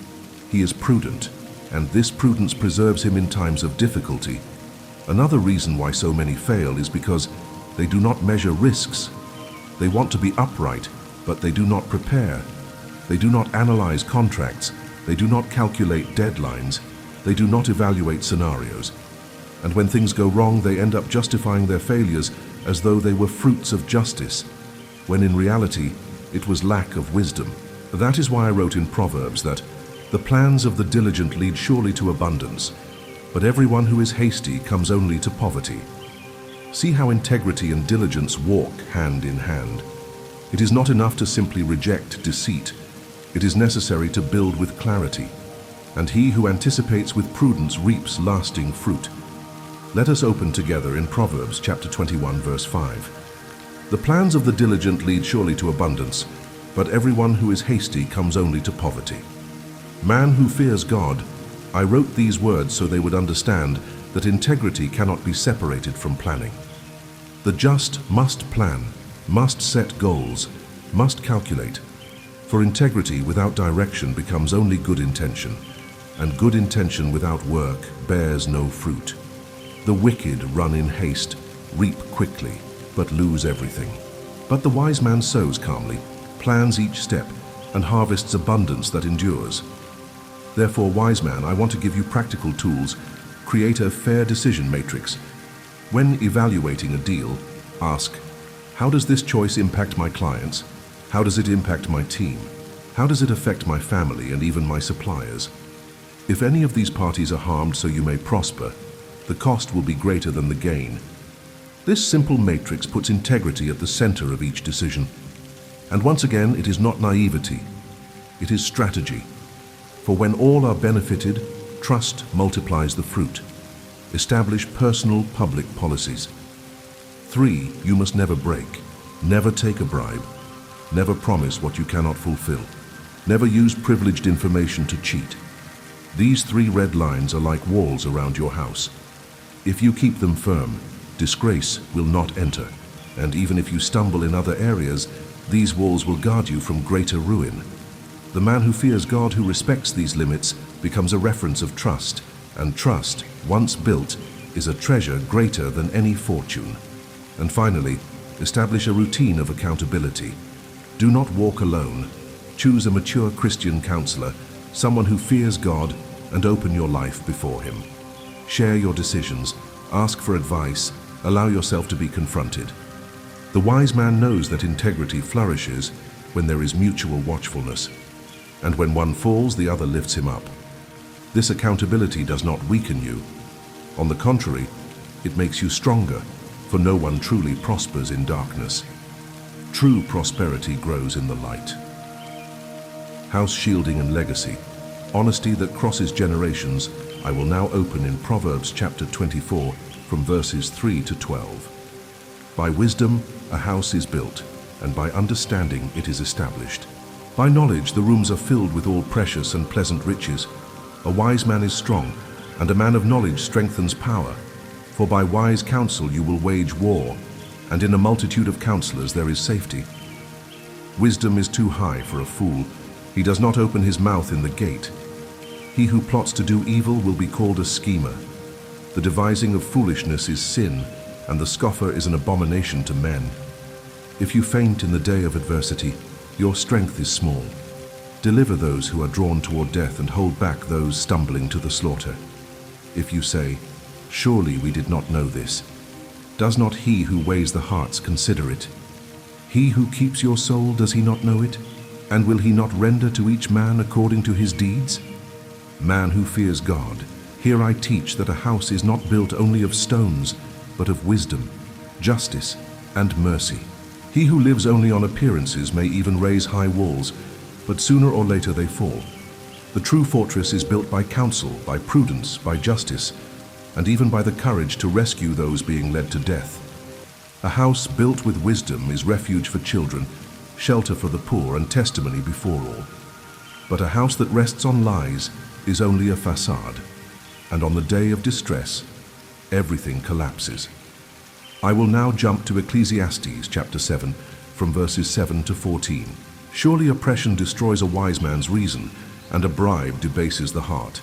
He is prudent, and this prudence preserves him in times of difficulty. Another reason why so many fail is because they do not measure risks. They want to be upright, but they do not prepare. They do not analyze contracts. They do not calculate deadlines. They do not evaluate scenarios. And when things go wrong, they end up justifying their failures as though they were fruits of justice, when in reality, it was lack of wisdom. That is why I wrote in Proverbs that the plans of the diligent lead surely to abundance, but everyone who is hasty comes only to poverty. See how integrity and diligence walk hand in hand. It is not enough to simply reject deceit. It is necessary to build with clarity, and he who anticipates with prudence reaps lasting fruit. Let us open together in Proverbs chapter 21, verse 5. The plans of the diligent lead surely to abundance, but everyone who is hasty comes only to poverty. Man who fears God, I wrote these words so they would understand that integrity cannot be separated from planning. The just must plan, must set goals, must calculate. For integrity without direction becomes only good intention, and good intention without work bears no fruit. The wicked run in haste, reap quickly, but lose everything. But the wise man sows calmly, plans each step, and harvests abundance that endures. Therefore, wise man, I want to give you practical tools. Create a fair decision matrix. When evaluating a deal, ask, how does this choice impact my clients? How does it impact my team? How does it affect my family and even my suppliers? If any of these parties are harmed so you may prosper, the cost will be greater than the gain. This simple matrix puts integrity at the center of each decision. And once again, it is not naivety, it is strategy. For when all are benefited, trust multiplies the fruit. Establish personal public policies. 3. You must never break. Never take a bribe. Never promise what you cannot fulfill. Never use privileged information to cheat. These 3 red lines are like walls around your house. If you keep them firm, disgrace will not enter. And even if you stumble in other areas, these walls will guard you from greater ruin. The man who fears God, who respects these limits, becomes a reference of trust, and trust, once built, is a treasure greater than any fortune. And finally, establish a routine of accountability. Do not walk alone. Choose a mature Christian counselor, someone who fears God, and open your life before him. Share your decisions, ask for advice, allow yourself to be confronted. The wise man knows that integrity flourishes when there is mutual watchfulness, and when one falls, the other lifts him up. This accountability does not weaken you. On the contrary, it makes you stronger, for no one truly prospers in darkness. True prosperity grows in the light. House shielding and legacy. Honesty that crosses generations, I will now open in Proverbs chapter 24 from verses 3 to 12. By wisdom a house is built, and by understanding it is established. By knowledge the rooms are filled with all precious and pleasant riches. A wise man is strong, and a man of knowledge strengthens power. For by wise counsel you will wage war, and in a multitude of counselors there is safety. Wisdom is too high for a fool. He does not open his mouth in the gate. He who plots to do evil will be called a schemer. The devising of foolishness is sin, and the scoffer is an abomination to men. If you faint in the day of adversity, your strength is small. Deliver those who are drawn toward death and hold back those stumbling to the slaughter. If you say, "Surely we did not know this," does not he who weighs the hearts consider it? He who keeps your soul, does he not know it? And will he not render to each man according to his deeds? Man who fears God, here I teach that a house is not built only of stones, but of wisdom, justice, and mercy. He who lives only on appearances may even raise high walls, but sooner or later they fall. The true fortress is built by counsel, by prudence, by justice, and even by the courage to rescue those being led to death. A house built with wisdom is refuge for children, shelter for the poor, and testimony before all. But a house that rests on lies is only a facade, and on the day of distress, everything collapses. I will now jump to Ecclesiastes chapter 7, from verses 7 to 14. Surely oppression destroys a wise man's reason, and a bribe debases the heart.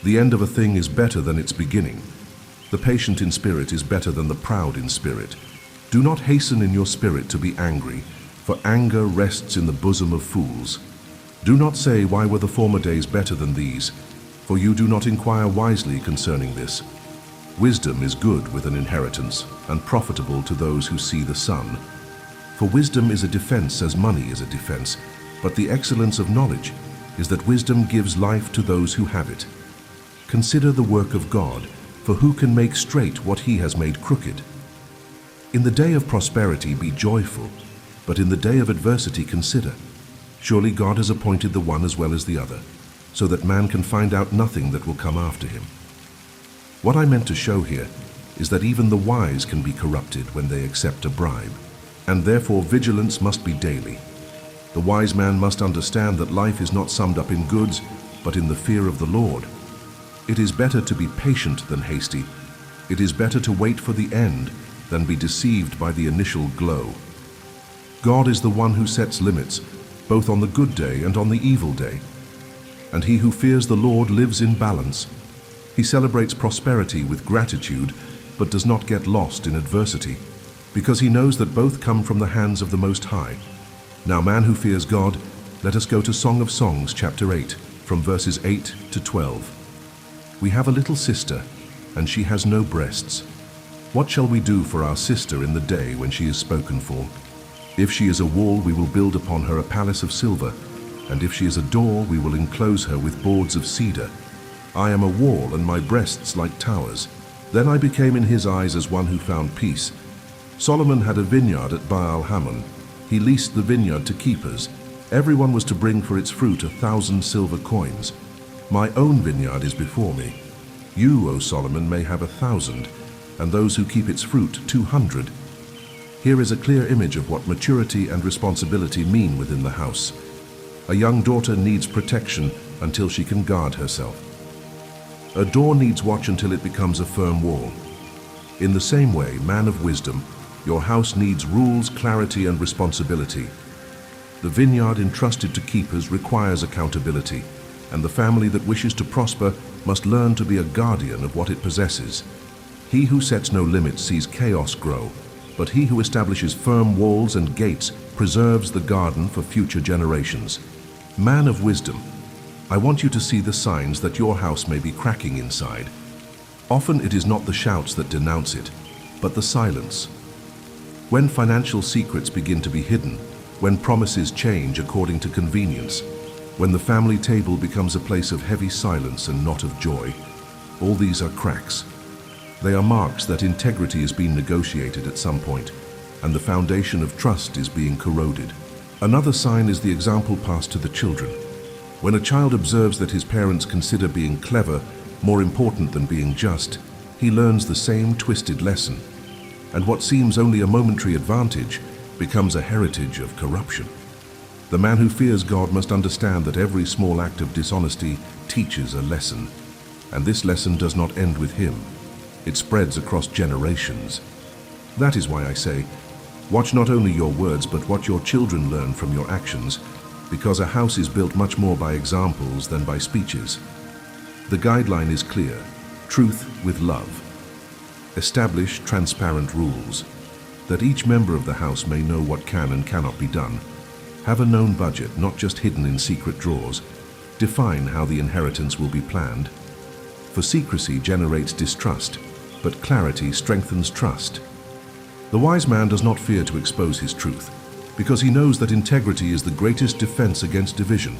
The end of a thing is better than its beginning. The patient in spirit is better than the proud in spirit. Do not hasten in your spirit to be angry, for anger rests in the bosom of fools. Do not say, "Why were the former days better than these?" For you do not inquire wisely concerning this. Wisdom is good with an inheritance, and profitable to those who see the sun. For wisdom is a defense as money is a defense, but the excellence of knowledge is that wisdom gives life to those who have it. Consider the work of God, for who can make straight what he has made crooked? In the day of prosperity be joyful, but in the day of adversity consider. Surely God has appointed the one as well as the other, so that man can find out nothing that will come after him. What I meant to show here is that even the wise can be corrupted when they accept a bribe, and therefore vigilance must be daily. The wise man must understand that life is not summed up in goods, but in the fear of the Lord. It is better to be patient than hasty. It is better to wait for the end than be deceived by the initial glow. God is the one who sets limits, both on the good day and on the evil day. And he who fears the Lord lives in balance. He celebrates prosperity with gratitude, but does not get lost in adversity, because he knows that both come from the hands of the Most High. Now, man who fears God, let us go to Song of Songs, chapter 8, from verses 8 to 12. We have a little sister, and she has no breasts. What shall we do for our sister in the day when she is spoken for? If she is a wall, we will build upon her a palace of silver, and if she is a door, we will enclose her with boards of cedar. I am a wall, and my breasts like towers. Then I became in his eyes as one who found peace. Solomon had a vineyard at Baal-Hamon. He leased the vineyard to keepers. Everyone was to bring for its fruit 1,000 silver coins. My own vineyard is before me. You, O Solomon, may have 1,000, and those who keep its fruit 200. Here is a clear image of what maturity and responsibility mean within the house. A young daughter needs protection until she can guard herself. A door needs watch until it becomes a firm wall. In the same way, man of wisdom, your house needs rules, clarity, and responsibility. The vineyard entrusted to keepers requires accountability, and the family that wishes to prosper must learn to be a guardian of what it possesses. He who sets no limits sees chaos grow, but he who establishes firm walls and gates preserves the garden for future generations. Man of wisdom, I want you to see the signs that your house may be cracking inside. Often it is not the shouts that denounce it, but the silence. When financial secrets begin to be hidden, when promises change according to convenience, when the family table becomes a place of heavy silence and not of joy, all these are cracks. They are marks that integrity has been negotiated at some point, and the foundation of trust is being corroded. Another sign is the example passed to the children. When a child observes that his parents consider being clever more important than being just, he learns the same twisted lesson, and what seems only a momentary advantage becomes a heritage of corruption. The man who fears God must understand that every small act of dishonesty teaches a lesson, and this lesson does not end with him. It spreads across generations. That is why I say, watch not only your words, but what your children learn from your actions, because a house is built much more by examples than by speeches. The guideline is clear: truth with love. Establish transparent rules, that each member of the house may know what can and cannot be done. Have a known budget, not just hidden in secret drawers. Define how the inheritance will be planned. For secrecy generates distrust, but clarity strengthens trust. The wise man does not fear to expose his truth, because he knows that integrity is the greatest defense against division.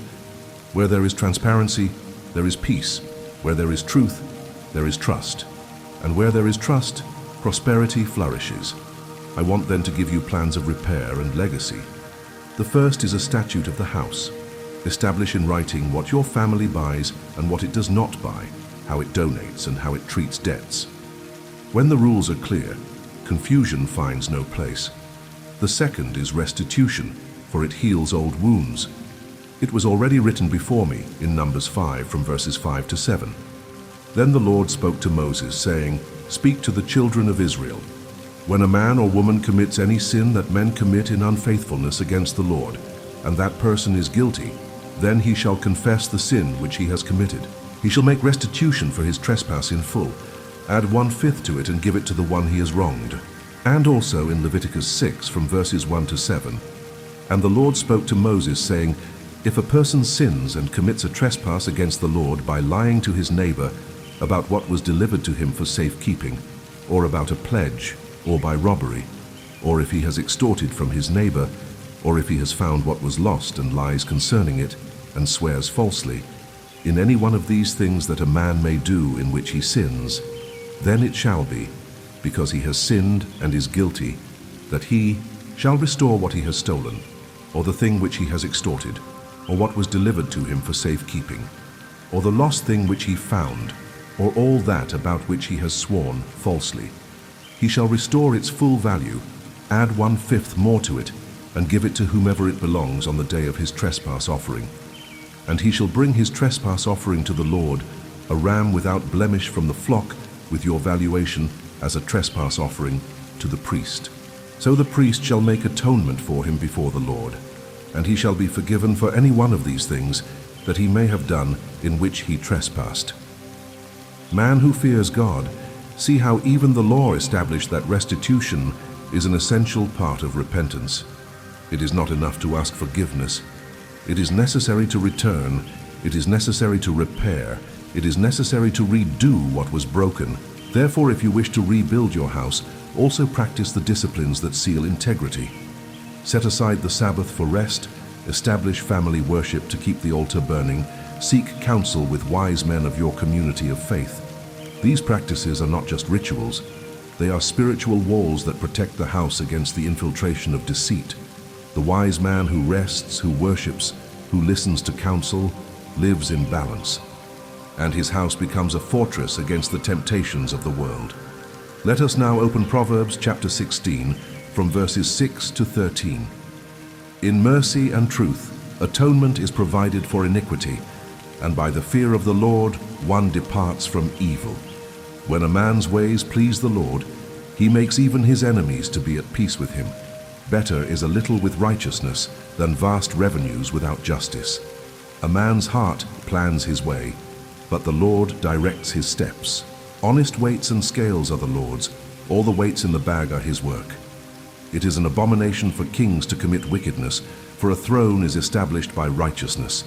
Where there is transparency, there is peace. Where there is truth, there is trust. And where there is trust, prosperity flourishes. I want then to give you plans of repair and legacy. The first is a statute of the house. Establish in writing what your family buys and what it does not buy, how it donates and how it treats debts. When the rules are clear, confusion finds no place. The second is restitution, for it heals old wounds. It was already written before me in Numbers 5 from verses 5 to 7. Then the Lord spoke to Moses, saying, "Speak to the children of Israel. When a man or woman commits any sin that men commit in unfaithfulness against the Lord, and that person is guilty, then he shall confess the sin which he has committed. He shall make restitution for his trespass in full, add 1/5 to it and give it to the one he has wronged." And also in Leviticus 6 from verses 1 to 7. And the Lord spoke to Moses, saying, "If a person sins and commits a trespass against the Lord by lying to his neighbor about what was delivered to him for safekeeping, or about a pledge, or by robbery, or if he has extorted from his neighbor, or if he has found what was lost and lies concerning it, and swears falsely, in any one of these things that a man may do in which he sins, then it shall be, because he has sinned and is guilty, that he shall restore what he has stolen, or the thing which he has extorted, or what was delivered to him for safekeeping, or the lost thing which he found, or all that about which he has sworn falsely. He shall restore its full value, add 1/5 more to it, and give it to whomever it belongs on the day of his trespass offering. And he shall bring his trespass offering to the Lord, a ram without blemish from the flock, with your valuation as a trespass offering to the priest. So the priest shall make atonement for him before the Lord, and he shall be forgiven for any one of these things that he may have done in which he trespassed. Man who fears God, see how even the law established that restitution is an essential part of repentance. It is not enough to ask forgiveness. It is necessary to return. It is necessary to repair. It is necessary to redo what was broken. Therefore, if you wish to rebuild your house, also practice the disciplines that seal integrity. Set aside the Sabbath for rest, establish family worship to keep the altar burning, seek counsel with wise men of your community of faith. These practices are not just rituals, they are spiritual walls that protect the house against the infiltration of deceit. The wise man who rests, who worships, who listens to counsel, lives in balance, and his house becomes a fortress against the temptations of the world. Let us now open Proverbs chapter 16 from verses 6 to 13. In mercy and truth, atonement is provided for iniquity, and by the fear of the Lord one departs from evil. When a man's ways please the Lord, he makes even his enemies to be at peace with him. Better is a little with righteousness than vast revenues without justice. A man's heart plans his way, but the Lord directs his steps. Honest weights and scales are the Lord's, all the weights in the bag are his work. It is an abomination for kings to commit wickedness, for a throne is established by righteousness.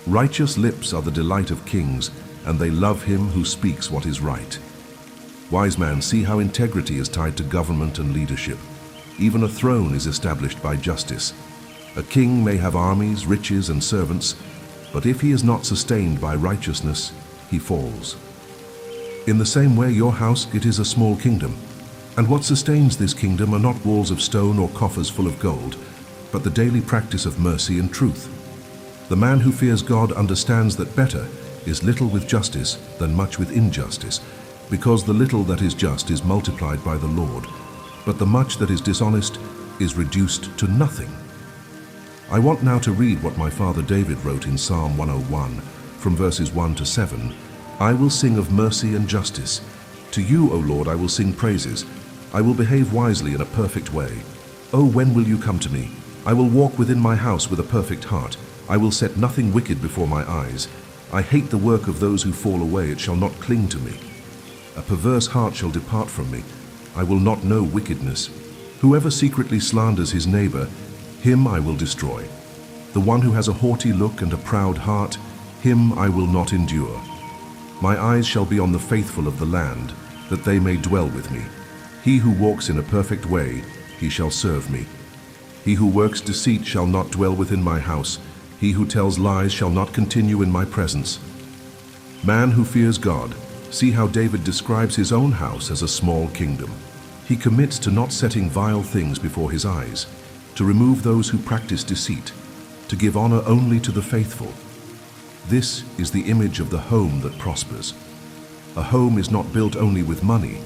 Righteous lips are the delight of kings, and they love him who speaks what is right. Wise man, see how integrity is tied to government and leadership. Even a throne is established by justice. A king may have armies, riches, and servants, but if he is not sustained by righteousness, he falls. In the same way, your house, it is a small kingdom. And what sustains this kingdom are not walls of stone or coffers full of gold, but the daily practice of mercy and truth. The man who fears God understands that better is little with justice than much with injustice, because the little that is just is multiplied by the Lord, but the much that is dishonest is reduced to nothing. I want now to read what my father David wrote in Psalm 101, from verses 1 to 7. I will sing of mercy and justice. To you, O Lord, I will sing praises. I will behave wisely in a perfect way. Oh, when will you come to me? I will walk within my house with a perfect heart. I will set nothing wicked before my eyes. I hate the work of those who fall away. It shall not cling to me. A perverse heart shall depart from me. I will not know wickedness. Whoever secretly slanders his neighbor, him I will destroy. The one who has a haughty look and a proud heart, him I will not endure. My eyes shall be on the faithful of the land, that they may dwell with me. He who walks in a perfect way, he shall serve me. He who works deceit shall not dwell within my house. He who tells lies shall not continue in my presence. Man who fears God, see how David describes his own house as a small kingdom. He commits to not setting vile things before his eyes, to remove those who practice deceit, to give honor only to the faithful. This is the image of the home that prospers. A home is not built only with money,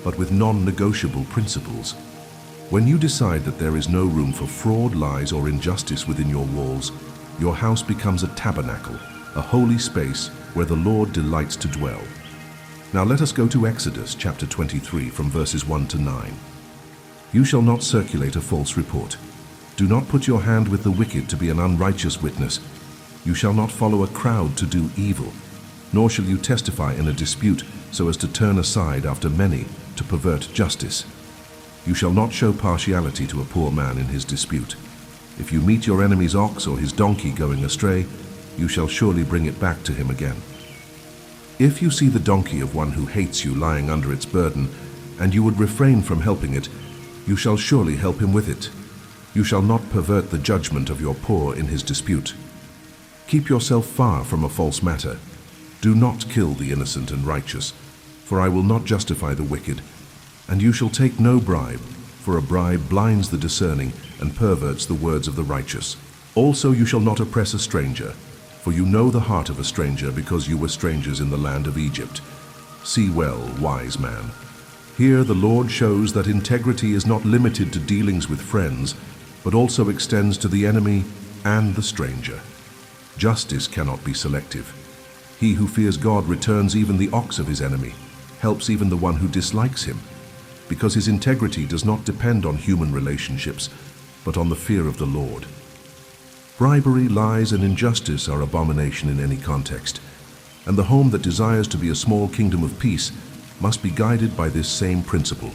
but with non-negotiable principles. When you decide that there is no room for fraud, lies, or injustice within your walls, your house becomes a tabernacle, a holy space where the Lord delights to dwell. Now let us go to Exodus chapter 23 from verses 1 to 9. You shall not circulate a false report. Do not put your hand with the wicked to be an unrighteous witness. You shall not follow a crowd to do evil, nor shall you testify in a dispute so as to turn aside after many to pervert justice. You shall not show partiality to a poor man in his dispute. If you meet your enemy's ox or his donkey going astray, you shall surely bring it back to him again. If you see the donkey of one who hates you lying under its burden, and you would refrain from helping it, you shall surely help him with it. You shall not pervert the judgment of your poor in his dispute. Keep yourself far from a false matter. Do not kill the innocent and righteous, for I will not justify the wicked. And you shall take no bribe, for a bribe blinds the discerning and perverts the words of the righteous. Also you shall not oppress a stranger, for you know the heart of a stranger, because you were strangers in the land of Egypt. See well, wise man. Here the Lord shows that integrity is not limited to dealings with friends, but also extends to the enemy and the stranger. Justice cannot be selective. He who fears God returns even the ox of his enemy, helps even the one who dislikes him, because his integrity does not depend on human relationships, but on the fear of the Lord. Bribery, lies, and injustice are abomination in any context, and the home that desires to be a small kingdom of peace must be guided by this same principle: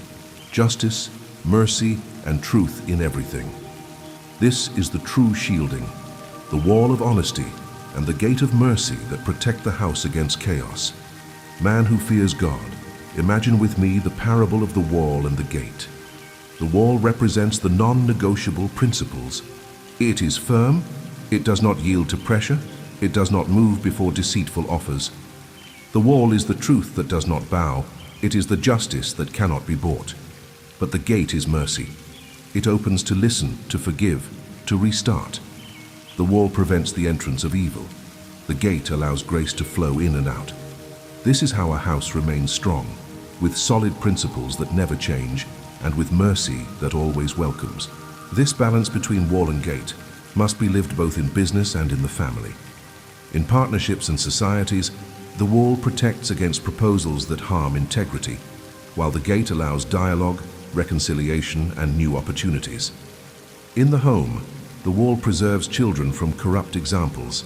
justice, mercy, and truth in everything. This is the true shielding, the wall of honesty, and the gate of mercy that protect the house against chaos. Man who fears God, imagine with me the parable of the wall and the gate. The wall represents the non-negotiable principles. It is firm, it does not yield to pressure, it does not move before deceitful offers. The wall is the truth that does not bow, it is the justice that cannot be bought. But the gate is mercy. It opens to listen, to forgive, to restart. The wall prevents the entrance of evil. The gate allows grace to flow in and out. This is how a house remains strong, with solid principles that never change, and with mercy that always welcomes. This balance between wall and gate must be lived both in business and in the family. In partnerships and societies, the wall protects against proposals that harm integrity, while the gate allows dialogue, reconciliation, and new opportunities. In the home, the wall preserves children from corrupt examples,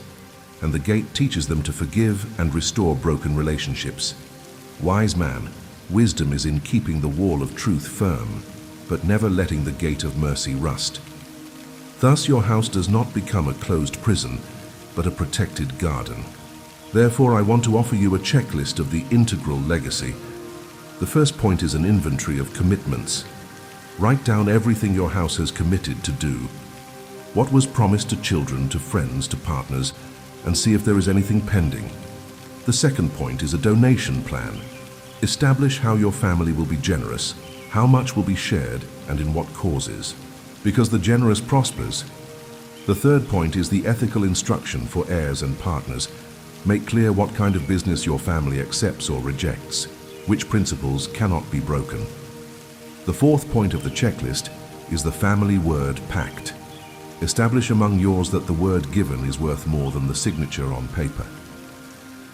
and the gate teaches them to forgive and restore broken relationships. Wise man, wisdom is in keeping the wall of truth firm, but never letting the gate of mercy rust. Thus your house does not become a closed prison, but a protected garden. Therefore, I want to offer you a checklist of the integral legacy. The first point is an inventory of commitments. Write down everything your house has committed to do. What was promised to children, to friends, to partners, and see if there is anything pending. The second point is a donation plan. Establish how your family will be generous. How much will be shared and in what causes? Because the generous prospers. The third point is the ethical instruction for heirs and partners. Make clear what kind of business your family accepts or rejects, which principles cannot be broken. The fourth point of the checklist is the family word pact. Establish among yours that the word given is worth more than the signature on paper.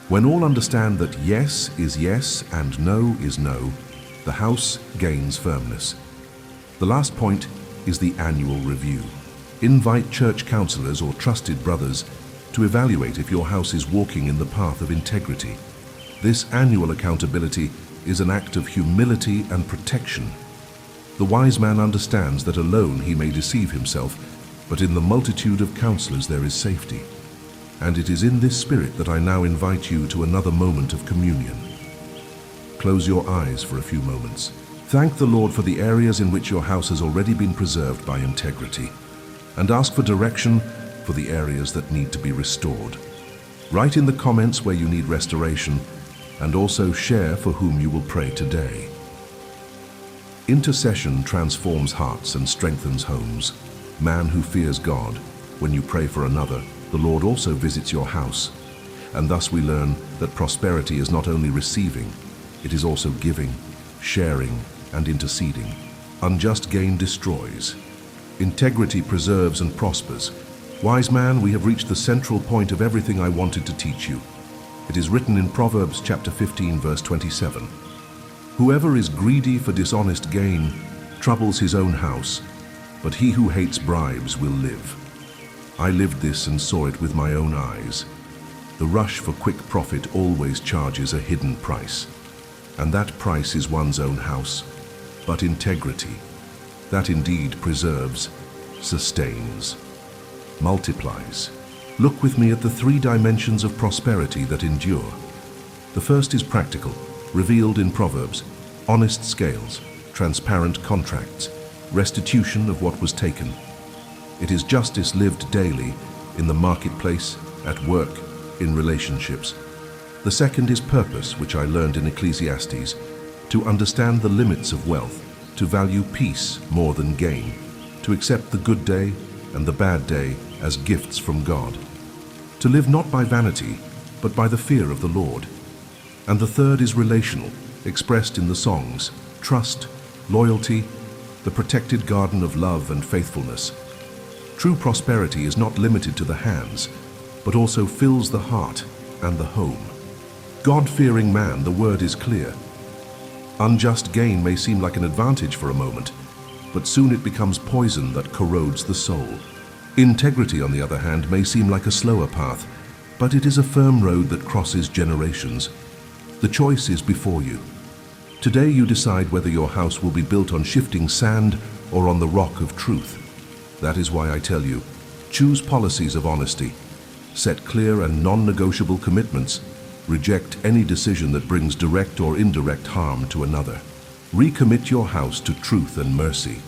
When all understand that yes is yes and no is no, the house gains firmness. The last point is the annual review. Invite church counselors or trusted brothers to evaluate if your house is walking in the path of integrity. This annual accountability is an act of humility and protection. The wise man understands that alone he may deceive himself, but in the multitude of counselors there is safety. And it is in this spirit that I now invite you to another moment of communion. Close your eyes for a few moments. Thank the Lord for the areas in which your house has already been preserved by integrity, and ask for direction for the areas that need to be restored. Write in the comments where you need restoration, and also share for whom you will pray today. Intercession transforms hearts and strengthens homes. Man who fears God, when you pray for another, the Lord also visits your house. And thus we learn that prosperity is not only receiving, it is also giving, sharing, and interceding. Unjust gain destroys. Integrity preserves and prospers. Wise man, we have reached the central point of everything I wanted to teach you. It is written in Proverbs chapter 15, verse 27. Whoever is greedy for dishonest gain troubles his own house, but he who hates bribes will live. I lived this and saw it with my own eyes. The rush for quick profit always charges a hidden price, and that price is one's own house. But integrity, that indeed preserves, sustains, multiplies. Look with me at the three dimensions of prosperity that endure. The first is practical, revealed in Proverbs: honest scales, transparent contracts, restitution of what was taken. It is justice lived daily in the marketplace, at work, in relationships. The second is purpose, which I learned in Ecclesiastes: to understand the limits of wealth, to value peace more than gain, to accept the good day and the bad day as gifts from God, to live not by vanity, but by the fear of the Lord. And the third is relational, expressed in the songs: trust, loyalty, the protected garden of love and faithfulness. True prosperity is not limited to the hands, but also fills the heart and the home. God-fearing man, the word is clear. Unjust gain may seem like an advantage for a moment, but soon it becomes poison that corrodes the soul. Integrity, on the other hand, may seem like a slower path, but it is a firm road that crosses generations. The choice is before you. Today you decide whether your house will be built on shifting sand or on the rock of truth. That is why I tell you, choose policies of honesty, set clear and non-negotiable commitments, reject any decision that brings direct or indirect harm to another. Recommit your house to truth and mercy.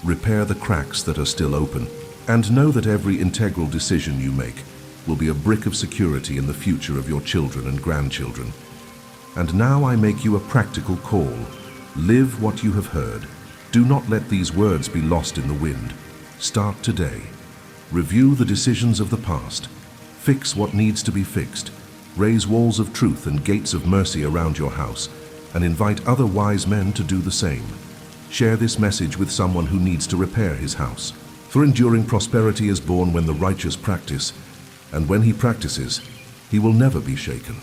Repair the cracks that are still open, and know that every integral decision you make will be a brick of security in the future of your children and grandchildren. And now I make you a practical call. Live what you have heard. Do not let these words be lost in the wind. Start today. Review the decisions of the past. Fix what needs to be fixed. Raise walls of truth and gates of mercy around your house, and invite other wise men to do the same. Share this message with someone who needs to repair his house. For enduring prosperity is born when the righteous practice, and when he practices, he will never be shaken.